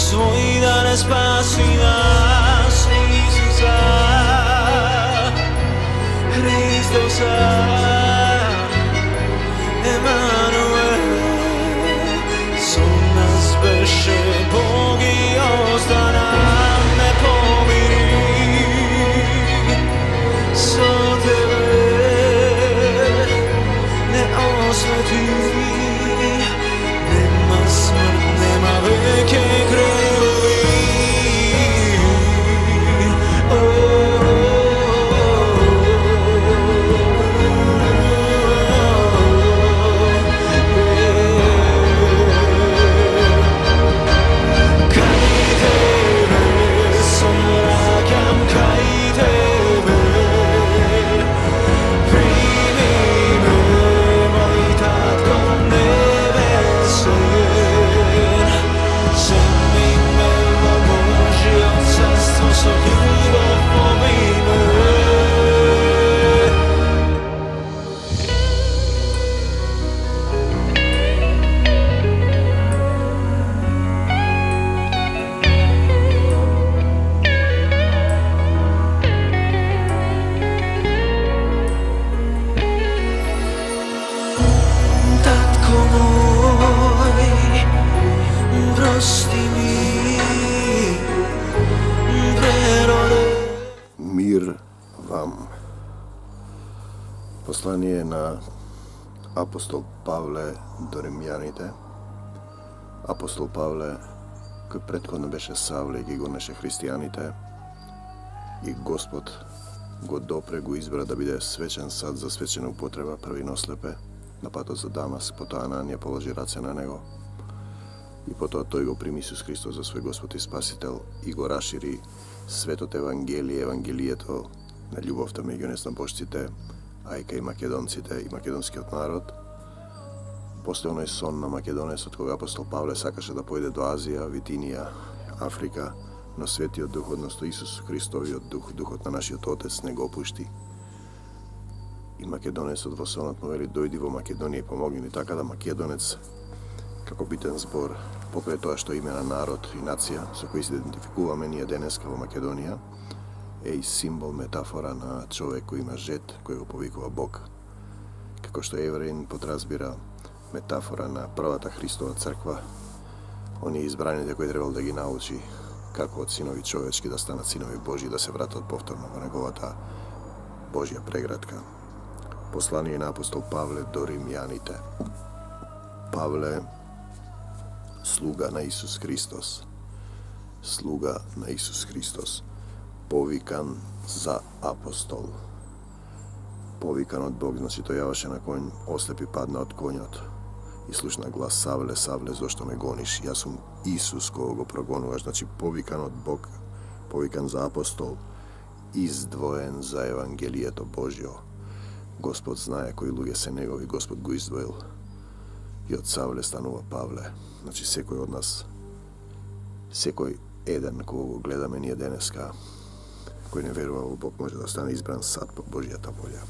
svoj dane spasi nas, Isusa, Hristosa, Emanuel, som nas beše Bog i ostana ne pomiri, so tebe ne osveti, nema smrt, nema veke krvi. Mir vam. Послание на апостол Павле до римјаните. Апостол Павле, кој претходно беше Савле и ги гонеше христијаните, и Господ го допре, го избра да биде свечен сад за свечена употреба, први нослепе на патот за Дамаск, потоа Ананија положи раце на него и потоа тој го прими Исус Христос за свој Господ и Спасител и го расшири светото Евангелие, Евангелието на љубовта меѓу незнабожците, а и кај македонците и македонскиот народ. После оној сон на македонецот, кога апостол Павле сакаше да појде до Азија, Витинија, Африка, но Светиот Дух, односно Исус Христовиот Дух, Духот на нашиот Отец, не го опушти. И македонецот во сонот му вели: дојди во Македонија и помогни ни. Така да македонец, како битен збор, покрај тоа што име на народ и нација со кои се идентификуваме ние денеска во Македонија, е и символ, метафора на човек кој има жет, кој го повикува Бог. Како што евреин подразбира метафора на првата Христова црква, оние избраните кои требал да ги научи како од синови човечки да станат синови Божи, да се вратат повторно во неговата Божја преградка. Послание на апостол Павле до римјаните. Павле, слуга на Исус Христос, слуга на Исус Христос, повикан за апостол. Повикан од Бог, значи тој јаваше на конј, ослепи падна од конјот и слушна глас: Савле, Савле, зошто ме гониш? Јас сум Исус кого го прогонуваш. Значи повикан од Бог, повикан за апостол, издвоен за Евангелието Божјо. Господ знае кои луѓе се негови, Господ го издвоил. И од Савле станува Павле. Значи секој од нас, секој еден кого го гледаме ние денеска, кој не верува во Бог, може да стане избран сад по Божјата волја.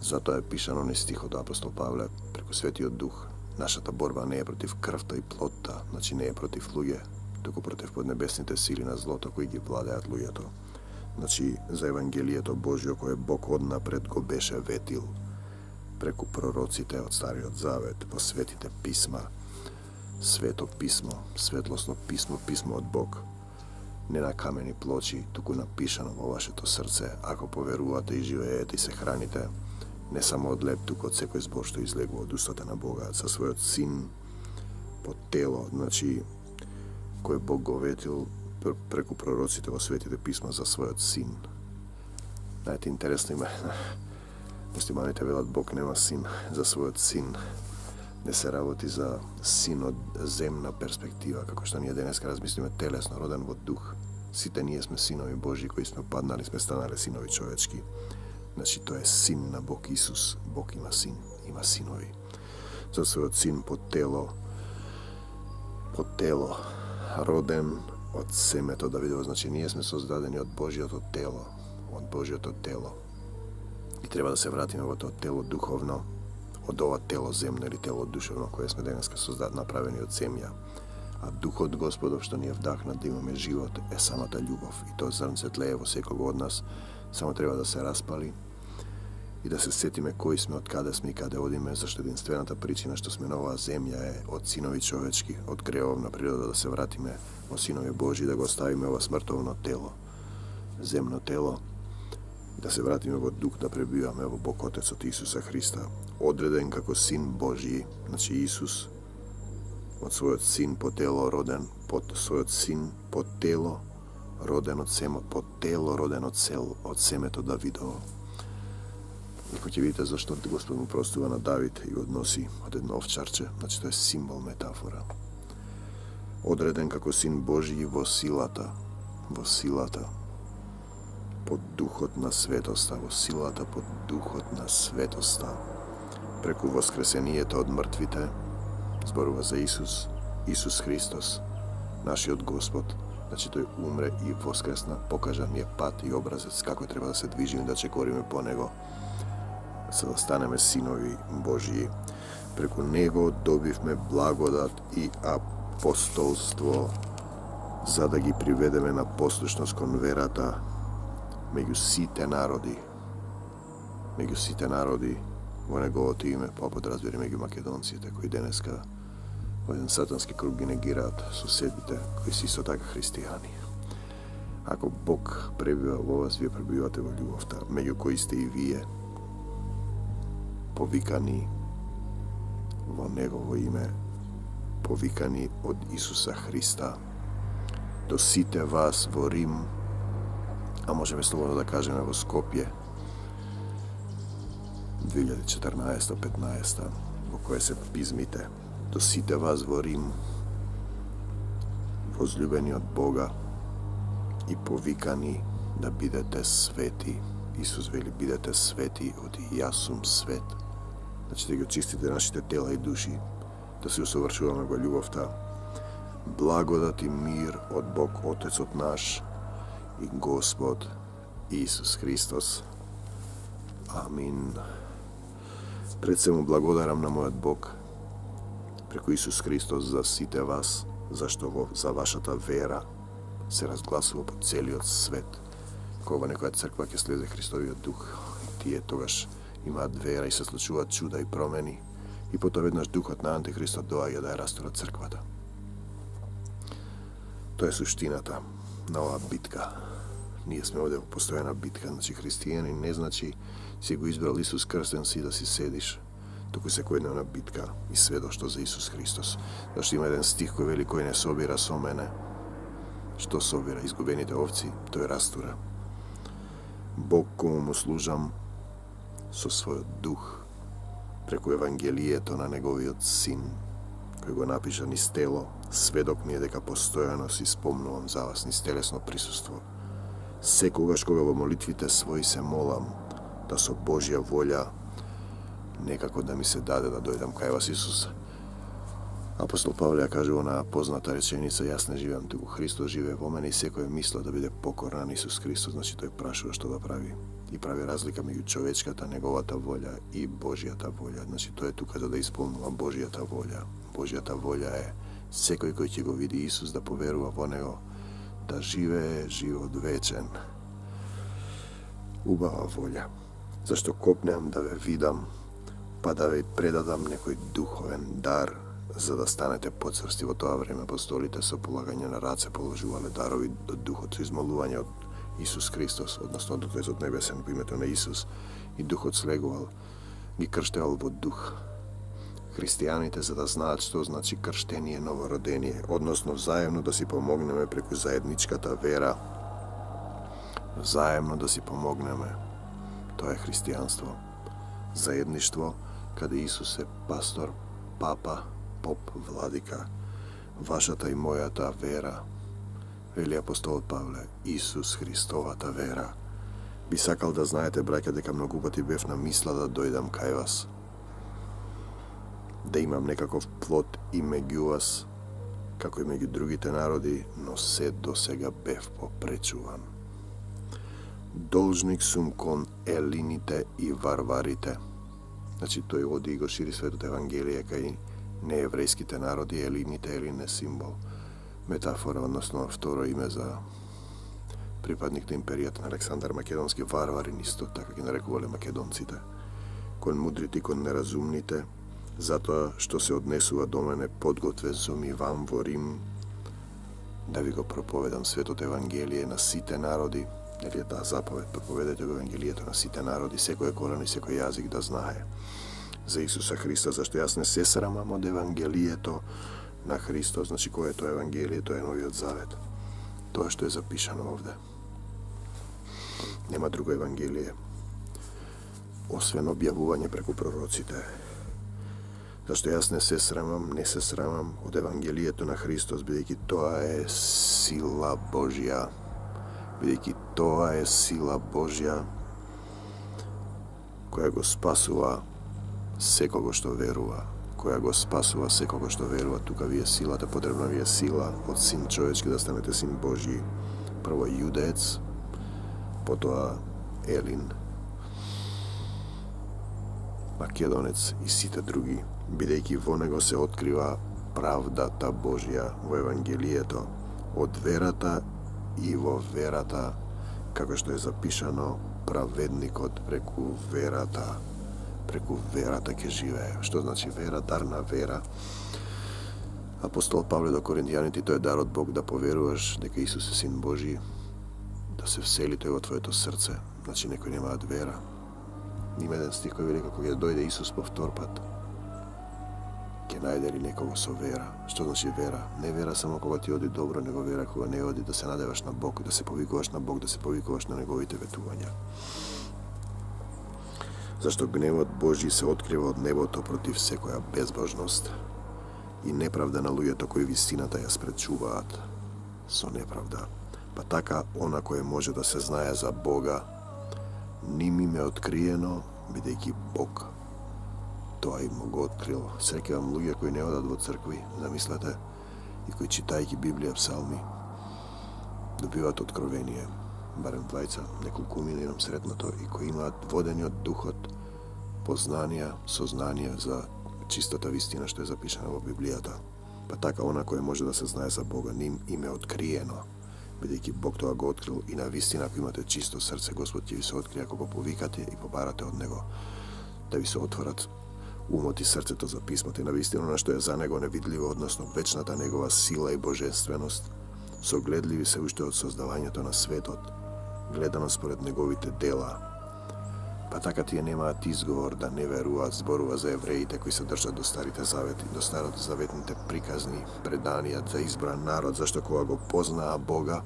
Затоа е пишано на стихот апостол Павле преку Светиот Дух: нашата борба не е против крвта и плотта, значи не е против луѓе, туку против поднебесните сили на злото кои ги владеат луѓето. Значи за Евангелието Божјо кое Бог однапред го беше ветил преку пророците од Стариот Завет, во светите писма, свето писмо, светлосно писмо, писмо од Бог, не на камени плочи, туку напишано во вашето срце, ако поверувате и живеете и се храните, не само од леб, туку од секој збор што излегува од устата на Бога, со својот син по тело, значи кој Бог го ветил преку пророците во светите писма за својот син. Знаете, интересно има. Муслиманите велат Бог нема син за својот син. Не се работи за син од земна перспектива, како што ние денеска размислиме телесно, роден во дух. Сите ние сме синови Божи, кои сме паднали, сме станале синови човечки. Значи тој е син на Бог Исус. Бог има син, има синови. За својот син по тело, роден од семето Давидово. Значи ние сме создадени од Божјото тело, од Божјото тело. И треба да се вратиме во тоа тело духовно, од ова тело земно или тело душевно, кое сме денеска направени од земја. a Духот Господов што ни е вдахнат да имаме живот е самата љубов. И тоа зрнце тлее во секого од нас, само треба да се распали и да се сетиме кои сме, од каде сме и каде одиме, зашто единствената причина што сме на оваа земја е од синови човечки, од гревовна природа да се вратиме во синови Божи, да го оставиме ова смртовно тело, земно тело, да се вратиме во дух, да пребиваме во Бог Отецот Исуса Христа, одреден како Син Божи, значи Исус, од својот Син по тело роден, под својот Син по тело роден од семето Давидово. И кој ќе видите зашто Господ му простува на Давид и го односи од едно овчарче, значи тоа е символ, метафора. Одреден како Син Божи во силата, под духот на светоста, под духот на светоста, преку воскресението од мртвите, зборува за Исус Христос, нашиот Господ. Значи тој умре и воскресна, покажа ни е пат и образец како треба да се движиме, да чекориме по него, за да станеме синови Божии. Преку него добивме благодат и апостолство, за да ги приведеме на послушност кон верата меѓу сите народи во неговото име, па подразбери меѓу македонците, кои денеска во еден сатански круг ги негираат соседите, кои си исто така христијани. Ако Бог пребива во вас, вие пребивате во љубовта, меѓу кои сте и вие, повикани во Негово име, повикани од Исуса Христа, до сите вас во Рим, а можеме слободно да кажеме во Скопје, 2014-15, во кое се пизмите, до сите вас во Рим, возлюбени од Бога и повикани да бидете свети. Исус вели, бидете свети, оти јас сум свет. Значи да ги очистите нашите тела и души, да се усовршуваме во љубовта. Благодат и мир од Бог Отецот наш и Господ Исус Христос. Амин. Пред се му благодарам на мојот Бог преку Исус Христос за сите вас, зашто за вашата вера се разгласува по целиот свет. Кога некоја црква ќе слезе Христовиот дух, и тие тогаш имаат вера и се случуваат чуда и промени, и потоа веднаш духот на Антихристот доаѓа да ја растура црквата. Тоа е суштината на оваа битка. Ние сме овде во постојана битка, значи христијани не значи си го избрал Исус крстен си да си седиш, туку секојдневна битка и сведоштво за Исус Христос. Зашто има еден стих кој вели, кој не собира со мене, што собира? Изгубените овци, тој растура. Бог кому му служам со својот дух, преку Евангелието на Неговиот Син, кој го напиша низ тело, сведок ми е дека постојано си спомнувам за вас, низ телесно присуство. Секогаш кога во молитвите своји се молам, да со Божја волја некако да ми се даде да дојдам кај вас, Исус. Апостол Павле ја кажува на позната реченица, јас не живеам, туку Христос живее во мене, и секој мисла да биде покорен на Исус Христос, значи тој прашува што да прави. И прави разлика меѓу човечката, неговата волја и Божјата волја. Значи тој е тука за да исполнува Божјата волја. Божјата волја е секој кој ќе го види Исус да поверува во него, да живее живот вечен. Убава волја. Зашто копнеам да ве видам, па да ве предадам некој духовен дар, за да станете поцрсти. Во тоа време апостолите со полагање на раце положувале дарови од духот, со измолување од Исус Христос, односно од Отецот Небесен во името на Исус, и духот слегувал, ги крштевал во дух. Христијаните за да знаат што значи крштение, новородение, односно заедно да си помогнеме преку заедничката вера, заедно да си помогнеме. Тоа е христијанство. Заедништво, каде Исус е пастор, папа, поп, владика. Вашата и мојата вера, вели апостолот Павле, Исус Христовата вера. Би сакал да знаете, браќа, дека многу пати бев на мисла да дојдам кај вас, да имам некаков плод и меѓу вас, како и меѓу другите народи, но се до сега бев попречуван. Должник сум кон елините и варварите. Значи, тој оди и го шири светот Евангелие кај нееврејските народи, елините, елин е символ. метафора, односно второ име за припадник на империјата на Александар Македонски, варварин исто, така ги нарекувале македонците, кон мудрите и кон неразумните, затоа што се однесува до мене, подготвен сум и вам во Рим, да ви го проповедам светото Евангелие на сите народи. Нели е таа заповед, проповедете го Евангелието на сите народи, секој корен и секој јазик да знае за Исуса Христа, зашто јас не се срамам од Евангелието на Христос. Значи, кој е тоа Евангелие? Тоа е Новиот Завет. Тоа што е запишано овде. Нема друго Евангелие, освен објавување преку пророците. Зашто јас не се срамам од Евангелието на Христос, бидејќи тоа е сила Божја. Бидејќи тоа е сила Божја која го спасува секого што верува. Која го спасува секого што верува. Тука ви е силата, потребна ви е сила од Син човечки да станете Син Божји. Прво јудеец, потоа Елин, македонец и сите други, бидејќи во него се открива правдата Божја во Евангелието, од верата и во верата, како што е запишано, праведникот преку верата ќе живее. Што значи вера? Дар на вера. Апостол Павле до Коринтијаните, тој е дар од Бог да поверуваш дека Исус е Син Божи, да се всели тој во твоето срце. Значи некои немаат вера. Има еден стих кој вели како ќе дојде Исус по втор пат, ќе најде ли некого со вера? Што значи вера? Не вера само кога ти оди добро, него вера кога не оди, да се надеваш на Бог, да се повикуваш на Бог, да се повикуваш на неговите ветувања. Зашто гневот Божи се открива од небото против секоја безбожност и неправда на луѓето кои вистината ја спречуваат со неправда. Па така, она кој може да се знае за Бога, ним им е откриено, бидејќи Бог тоа им го открил. Среќавам луѓе кои не одат во цркви, замислете, и кои читајќи Библија, псалми, добиваат откровение. Барем двајца, неколкумина имам сретнато, и кои имаат водени од духот познанија, сознанија за чистата вистина што е запишана во Библијата. Па така, она кој може да се знае за Бога, ним им е откриено, бидејќи Бог тоа го открил, и на вистина, ако имате чисто срце, Господ ќе ви се открие ако го повикате и побарате од Него, да ви се отворат умот и срцето за писмото и на вистина на што е за Него невидливо, односно вечната Негова сила и божественост, согледливи се уште од создавањето на светот, гледано според Неговите дела. Па така тие немаат изговор да не веруваат, зборува за евреите кои се држат до старите завети, до старозаветните приказни, преданија за избран народ, зашто кога го познаа Бога,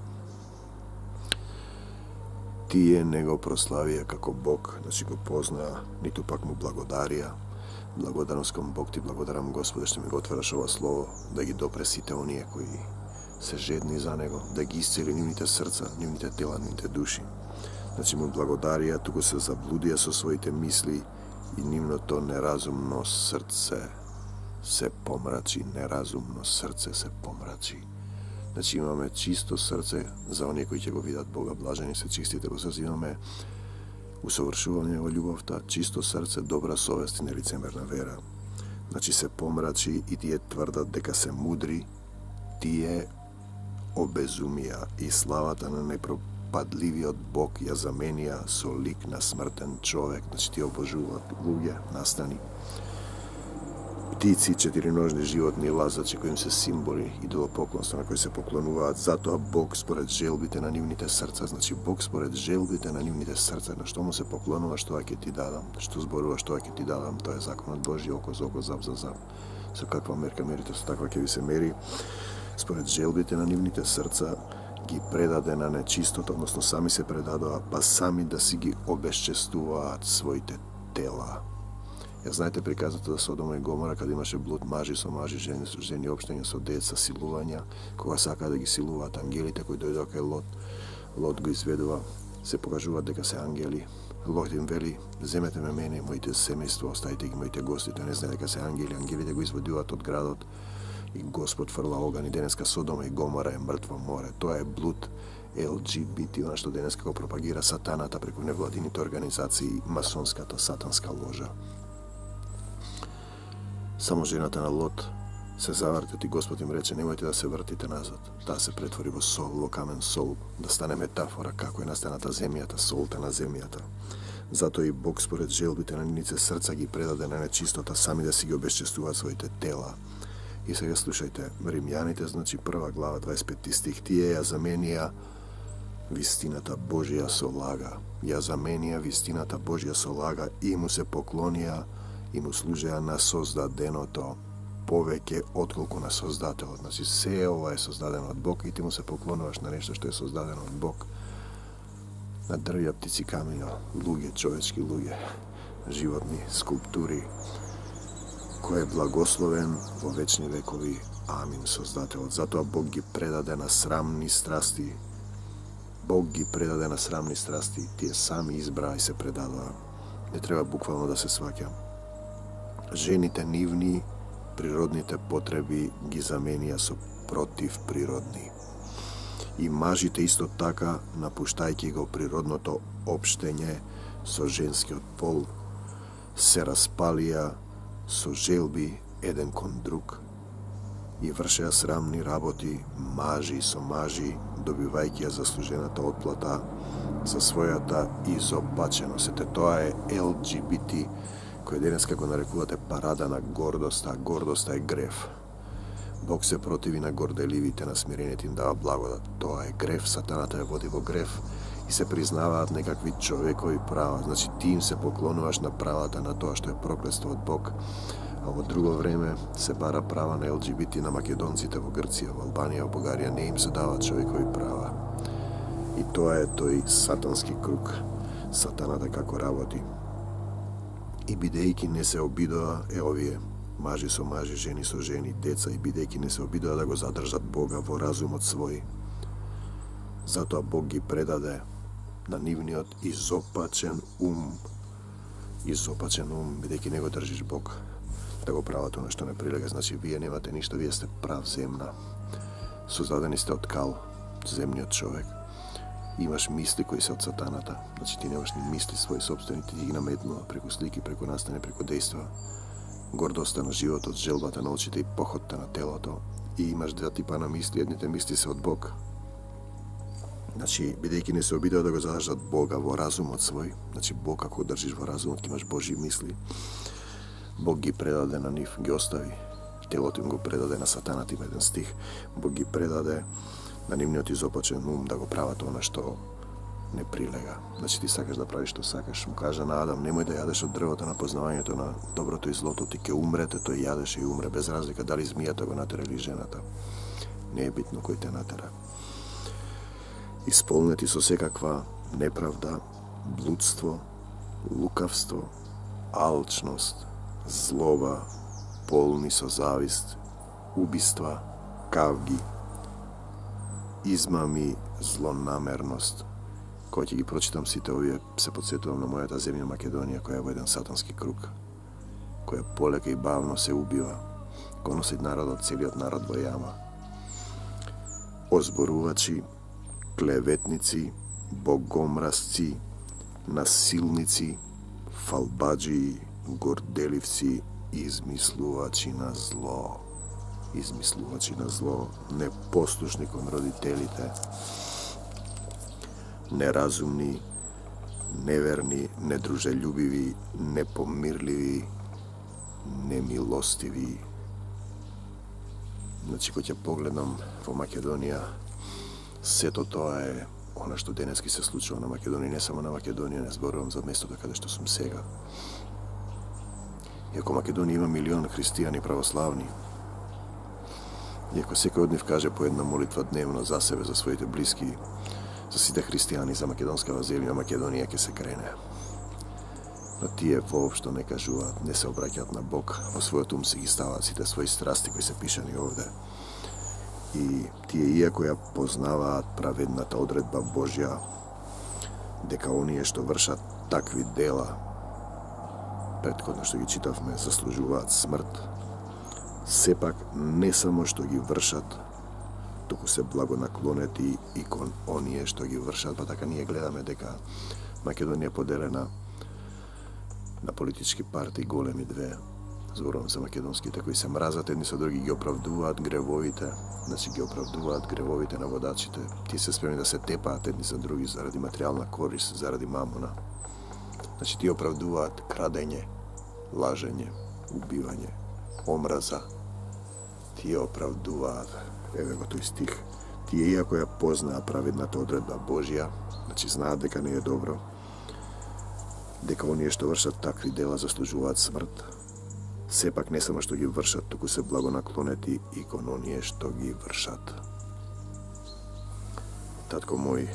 тие не го прославија како Бог, значи го познаа, ниту пак му благодарија. Благодарност кон Бог ти благодарам, Господе, што ми го отвараш ова слово, да ги допре сите оние кои се жедни за Него, да ги исцели нивните срца, нивните тела, нивните души. Значи му благодарија, туку се заблудија со своите мисли и нивното неразумно срце се помрачи, неразумно срце се помрачи. Значи имаме чисто срце за оние кои ќе го видат Бога, блажени се чистите во срце, имаме усовршување во љубовта, чисто срце, добра совест и нелицемерна вера. Значи се помрачи и тие тврдат дека се мудри, тие обезумија и славата на непропадливиот Бог ја заменија со лик на смртен човек. Значи тие обожуваат луѓе, настани, птици, четириножни животни, лазачи кои им се символи, идолопоклонство на кои се поклонуваат. Затоа Бог според желбите на нивните срца, значи Бог според желбите на нивните срца, на што му се поклонуваш, тоа ќе ти дадам, што зборуваш, тоа ќе ти дадам, тоа е законот Божи, око за око, зап за зап. Со каква мерка мерите, со таква ќе ви се мери. Според желбите на нивните срца ги предаде на нечистото, односно сами се предадоа, па сами да си ги обесчестуваат своите тела. Ја знаете приказата за Содома и Гомора, каде имаше блуд мажи со мажи, жени општење со деца, силувања, кога сакаа да ги силуваат ангелите кои дојдоа кај Лот. Лот го изведува, се покажуваат дека се ангели. Лот им вели, земете ме мене, моите семејство, оставите ги моите гости, тој не знае дека се ангели. Ангелите го изводуваат од градот и Господ фрла оган и денеска Содома и Гомора е мртво море. Тоа е блуд, LGBT, она што денеска го пропагира сатаната преку невладините организации, масонската сатанска ложа. Само жената на Лот se zavrtiti, Gospod im reče, nemojte da se vrtite nazad, da se pretvori vo sol, vo kamen sol, da stane metafora kako je nastana ta zemljata, soltana zemljata. Zato i Bog spored želbite na ninice srca gi predaде na nečistota, sami da si gi obeščestuva svojite tela. I сега slušajte, Римляните, значи 1 глава, 25 стих, тие ја заменија вистината Божија со лага. Ја заменија вистината Божија со лага и му се поклонија и му служеа на создаденото повеќе отколку на Создателот. Значи, се ова е создадено од Бог и ти му се поклонуваш на нешто што е создадено од Бог. На дрвја, птици, камења, луѓе, човечки луѓе, животни, скулптури, кој е благословен во вечни векови. Амин, Создателот. Затоа Бог ги предаде на срамни страсти. Бог ги предаде на срамни страсти. Тие сами избраа и се предадоа. Не треба буквално да се сваќа. Жените нивни, природните потреби ги заменија со противприродни. И мажите исто така, напуштајќи го природното општење со женскиот пол, се распалија со желби еден кон друг и вршеа срамни работи, мажи со мажи, добивајќи ја заслужената отплата за својата изопаченост. Ете, тоа е LGBT, кој денеска го нарекувате парада на гордоста. Гордоста е грев. Бог се противи на горделивите, на смирените им дава благодат. Тоа е грев, сатаната ја води во грев и се признаваат некакви човекови права. Значи ти им се поклонуваш на правата на тоа што е проклетство од Бог. А во друго време се бара права на LGBT на македонците во Грција, во Албанија, во Бугарија, не им се даваат човекови права. И тоа е тој сатански круг. Сатаната како работи. И бидејќи не се обидоа, овие мажи со мажи, жени со жени, деца, и бидејќи не се обидоа да го задржат Бога во разумот свој, затоа Бог ги предаде на нивниот изопачен ум. Изопачен ум, бидејќи не го држиш Бог, да го прават оно што не прилега. Значи, вие немате ништо, вие сте прав земна. Создадени сте од кал, земниот човек. Имаш мисли кои се од сатаната. Значи, ти немаш ни мисли своји собствени, ти ги наметнува преку слики, преку настане, преку дејства. Гордоста на животот, желбата на очите и похотта на телото. И имаш два типа на мисли, едните мисли се од Бог. Значи, бидејќи не се обидува да го задржат Бога во разумот свој, значи Бог ако држиш во разумот, ќе имаш Божји мисли. Бог ги предаде на нив, ги остави. Телото им го предаде на сатаната, има еден стих. Бог ги предаде на нивниот изопачен ум да го прават она што не прилега. Значи ти сакаш да правиш што сакаш. Му кажа на Адам, немој да јадеш од дрвото на познавањето на доброто и злото, ти ќе умрете, тој јадеше и умре, без разлика дали змијата го натера или жената. Не е битно кој те натера. Исполнети со секаква неправда, блудство, лукавство, алчност, злоба, полни со завист, убиства, кавги, измами, злонамерност. Кога ќе ги прочитам сите овие, се подсетувам на мојата земја Македонија, која е во еден сатански круг, која полека и бавно се убива, го носи народот, целиот народ во јама. Озборувачи, клеветници, богомразци, насилници, фалбаджи, горделивци, измислувачи на зло. Измислувачи на зло, непослушни кон родителите, неразумни, неверни, недружелюбиви, непомирливи, немилостиви. Значи, кога ќе погледнам во Македонија, сето тоа е она што денески се случува на Македонија, не само на Македонија, не зборувам за местото каде што сум сега. Иако Македонија има милион христијани православни, иако секој од нив каже по една молитва дневно за себе, за своите блиски, за сите христијани, за македонскава земја, Македонија ќе се крене. Но тие воопшто не кажуваат, не се обраќаат на Бог, во својот ум си ги ставаат сите своји страсти кои се пишани овде. И тие, иако ја познаваат праведната одредба Божја, дека оние што вршат такви дела, претходно што ги читавме, заслужуваат смрт, сепак не само што ги вршат, туку се благонаклонети и кон оние што ги вршат, па така ние гледаме дека Македонија е поделена на политички партии, големи две, зборувам за македонските кои се мразат едни со други, ги оправдуваат гревовите, значи ги оправдуваат гревовите на водачите. Тие се спремни да се тепаат едни за други заради материјална корис, заради мамона. Значи тие оправдуваат крадење, лажење, убивање, омраза. Тие оправдуваат, еве го тој стих, тие иако ја познаа праведната одредба Божја, значи знаат дека не е добро, дека оние што вршат такви дела заслужуваат смрт, сепак не само што ги вршат, туку се благонаклонети и кон оние што ги вршат. Татко мој,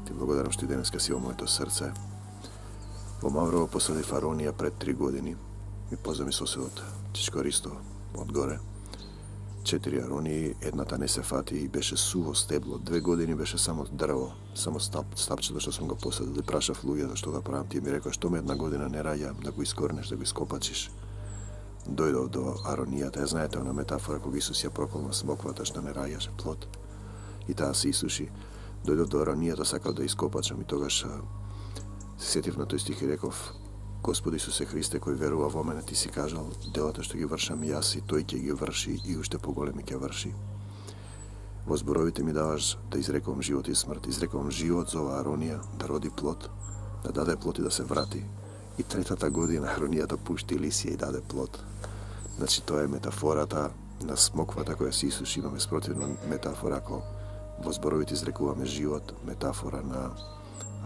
ти благодарам што и денеска си во моето срце. Во Маврово посадив аронија пред 3 години. Ми поземи соседот Чичко Ристо одгоре. 4 аронии, едната не се фати и беше сухо стебло. 2 години беше само дрво, само стапчето што сум го посадил. Да прашав луѓето што да правам. Тие ми рекоа што ме една година не раѓа, да го искорнеш, да го ископачиш. Дојдов до аронијата, знаете она метафора кога Исус ја проколна смоквата што не раѓаше плод и таа се исуши. Дојдов до аронијата, сакав да ископачам и тогаш се сетив на тој стих и реков: Господи Исусе Христе, кој верува во мене, ти си кажал, делата што ги вршам јас и тој ќе ги врши и уште поголеми ќе врши. Во зборовите ми даваш да изрекувам живот и смрт. Изрекувам живот за оваа аронија, да роди плод, да даде плод и да се врати. И 3-та година аронијата пушти лисија и даде плод. Значи тоа е метафората на смоквата која се исуши. Имаме спротивна метафора, ако во зборовите изрекуваме живот, метафора на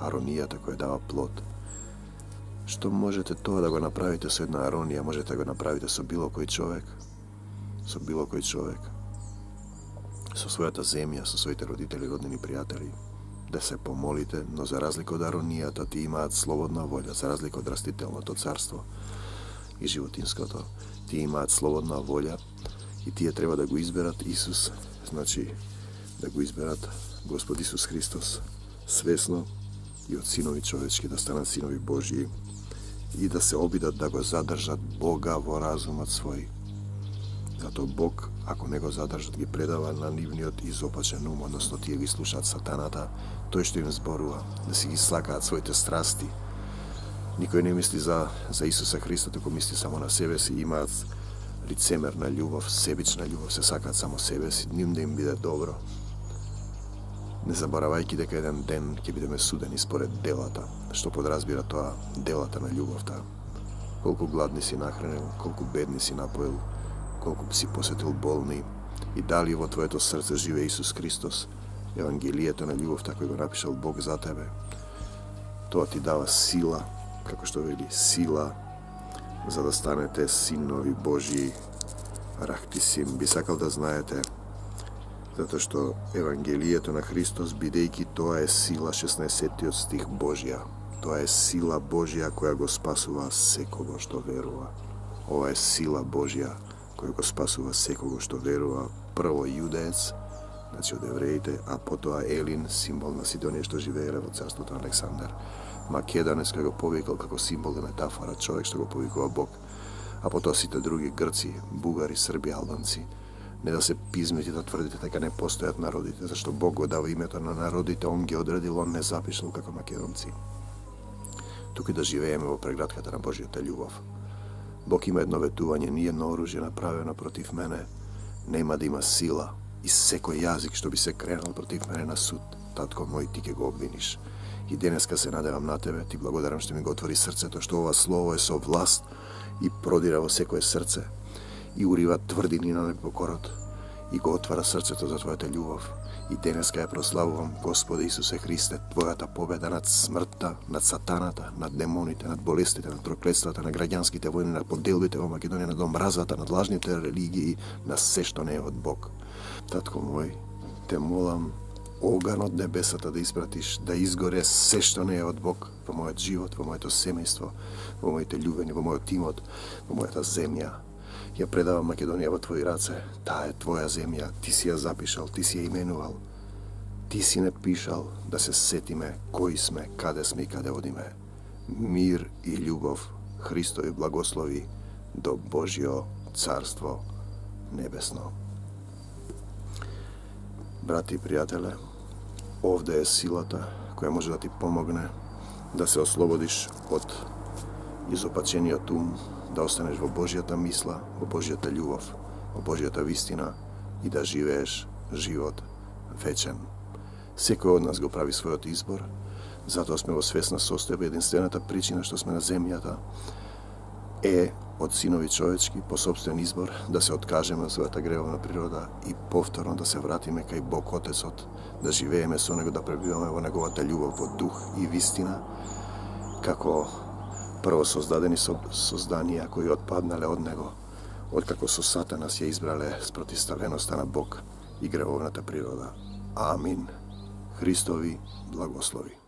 аронијата која дава плод. Што можете тоа да го направите со една аронија, можете да го направите со било кој човек. Со било кој човек. Со својата земја, со своите родители, роднини, пријатели. Да се помолите, но за разлика од аронијата, ти имаат слободна волја, за разлика од растителното царство и животинското. Тие имаат слободна волја и тие треба да го изберат Исус, значи да го изберат Господ Исус Христос свесно и од синови човечки да станат синови Божји и да се обидат да го задржат Бога во разумот свој. Зато Бог, ако не го задржат, ги предава на нивниот изопачен ум, односно тие ги слушаат сатаната, тој што им зборува, да си ги слакаат своите страсти. Никој не мисли за Исуса Христа, туку мисли само на себе си, имаат лицемерна љубов, себична љубов, се сакаат само себе си, ним да им биде добро. Не заборавајќи дека еден ден ќе бидеме судени според делата, што подразбира тоа делата на љубовта. Колку гладни си нахранил, колку бедни си напоил, колку си посетил болни и дали во твоето срце живее Исус Христос, Евангелието на љубовта кој го напишал Бог за тебе. Тоа ти дава сила, како што вели, сила за да станете синови Божји. Рахтисим, би сакал да знаете, затоа што Евангелието на Христос, бидејќи тоа е сила, 16 стих Божја, тоа е сила Божја која го спасува секого што верува. Ова е сила Божја која го спасува секого што верува. Прво јудеец, значи од евреите, а потоа Елин, символ на сите оние што живееле во царството на Александар. Македонец кој го повикал како символ и метафора, човек што го повикува Бог, а потоа сите други грци, бугари, срби, албанци. Не да се пизмите да тврдите дека не постојат народите, зашто Бог го дава името на народите, Он ги одредил, Он не запишал како македонци. Туку да живееме во прегратката на Божјата љубов. Бог има едно ветување, ни едно оружје направено против мене, нема да има сила и секој јазик што би се кренал против мене на суд, татко мој, ти ќе го обвиниш. И денеска се надевам на тебе, ти благодарам што ми го отвори срцето, што ова слово е со власт и продира во секое срце и урива тврдини на непокорот и го отвара срцето за твојата љубов. И денеска ја прославувам, Господи Исусе Христе, твојата победа над смртта, над сатаната, над демоните, над болестите, над проклетствата, на граѓанските војни, над поделбите во Македонија, над омразата, над лажните религии, на се што не е од Бог. Татко мој, те молам, оган од небесата да испратиш, да изгоре се што не е од Бог во мојот живот, во моето семејство, во моите љубени, во мојот имот, во мојата земја. Ја предавам Македонија во твои раце. Таа е твоја земја, ти си ја запишал, ти си ја именувал. Ти си не пишал да се сетиме кои сме, каде сме и каде одиме. Мир и љубов, Христови благослови до Божјо царство небесно. Брати и пријателе, овде е силата која може да ти помогне да се ослободиш од изопачениот ум, да останеш во Божјата мисла, во Божјата љубов, во Божјата вистина и да живееш живот вечен. Секој од нас го прави својот избор, затоа сме во свесна состојба. Единствената причина што сме на земјата е од синови човечки по собствен избор да се откажеме од својата гревовна природа и повторно да се вратиме кај Бог Отецот, да живееме со Него, да пребиваме во Неговата љубов, во дух и вистина, како прво создадени созданија кои отпаднале од Него, откако со Сатана се избрале спротивставеноста на Бог и гревовната природа. Амин. Христови благослови.